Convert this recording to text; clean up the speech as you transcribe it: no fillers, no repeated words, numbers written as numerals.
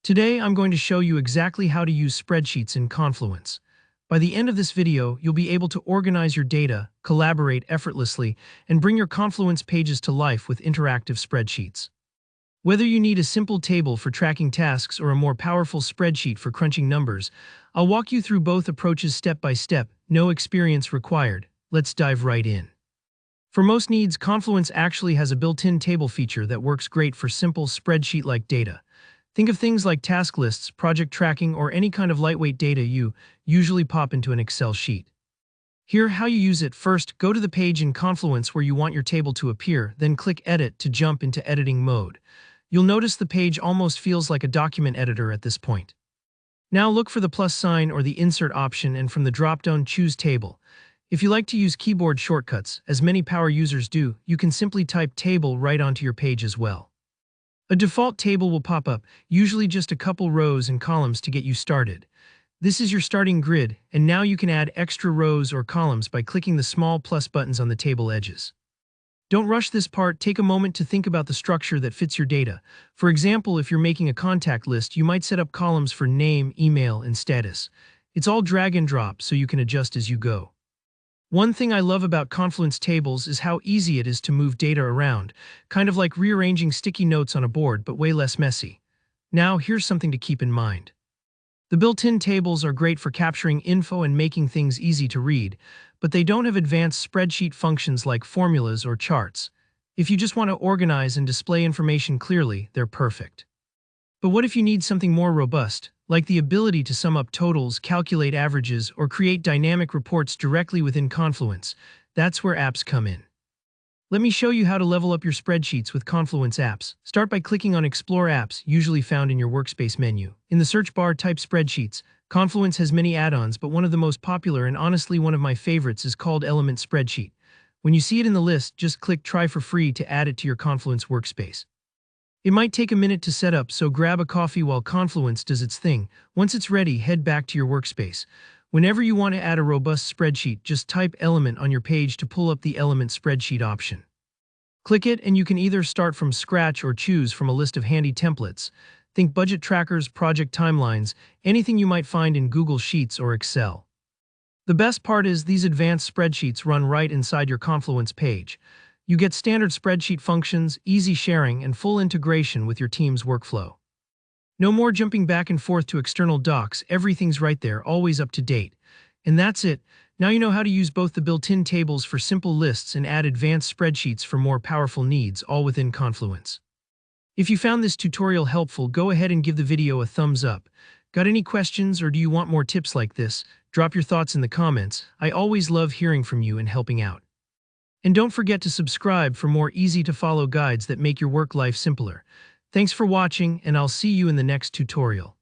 Today, I'm going to show you exactly how to use spreadsheets in Confluence. By the end of this video, you'll be able to organize your data, collaborate effortlessly, and bring your Confluence pages to life with interactive spreadsheets. Whether you need a simple table for tracking tasks or a more powerful spreadsheet for crunching numbers, I'll walk you through both approaches step by step, no experience required. Let's dive right in. For most needs, Confluence actually has a built-in table feature that works great for simple spreadsheet-like data. Think of things like task lists, project tracking, or any kind of lightweight data you usually pop into an Excel sheet. Here, how you use it. First, go to the page in Confluence where you want your table to appear, then click Edit to jump into editing mode. You'll notice the page almost feels like a document editor at this point. Now look for the plus sign or the insert option, and from the drop-down choose Table. If you like to use keyboard shortcuts, as many power users do, you can simply type Table right onto your page as well. A default table will pop up, usually just a couple rows and columns to get you started. This is your starting grid, and now you can add extra rows or columns by clicking the small plus buttons on the table edges. Don't rush this part. Take a moment to think about the structure that fits your data. For example, if you're making a contact list, you might set up columns for name, email, and status. It's all drag and drop, so you can adjust as you go. One thing I love about Confluence tables is how easy it is to move data around, kind of like rearranging sticky notes on a board, but way less messy. Now, here's something to keep in mind. The built-in tables are great for capturing info and making things easy to read, but they don't have advanced spreadsheet functions like formulas or charts. If you just want to organize and display information clearly, they're perfect. But what if you need something more robust, like the ability to sum up totals, calculate averages, or create dynamic reports directly within Confluence? That's where apps come in. Let me show you how to level up your spreadsheets with Confluence apps. Start by clicking on Explore Apps, usually found in your Workspace menu. In the search bar, type Spreadsheets. Confluence has many add-ons, but one of the most popular and honestly one of my favorites is called Element Spreadsheet. When you see it in the list, just click Try for free to add it to your Confluence workspace. It might take a minute to set up, so grab a coffee while Confluence does its thing. Once it's ready, head back to your workspace. Whenever you want to add a robust spreadsheet, just type Element on your page to pull up the Element Spreadsheet option. Click it, and you can either start from scratch or choose from a list of handy templates. Think budget trackers, project timelines, anything you might find in Google Sheets or Excel. The best part is these advanced spreadsheets run right inside your Confluence page. You get standard spreadsheet functions, easy sharing, and full integration with your team's workflow. No more jumping back and forth to external docs. Everything's right there, always up to date. And that's it. Now you know how to use both the built-in tables for simple lists and add advanced spreadsheets for more powerful needs, all within Confluence. If you found this tutorial helpful, go ahead and give the video a thumbs up. Got any questions, or do you want more tips like this? Drop your thoughts in the comments. I always love hearing from you and helping out. And don't forget to subscribe for more easy-to-follow guides that make your work life simpler. Thanks for watching, and I'll see you in the next tutorial.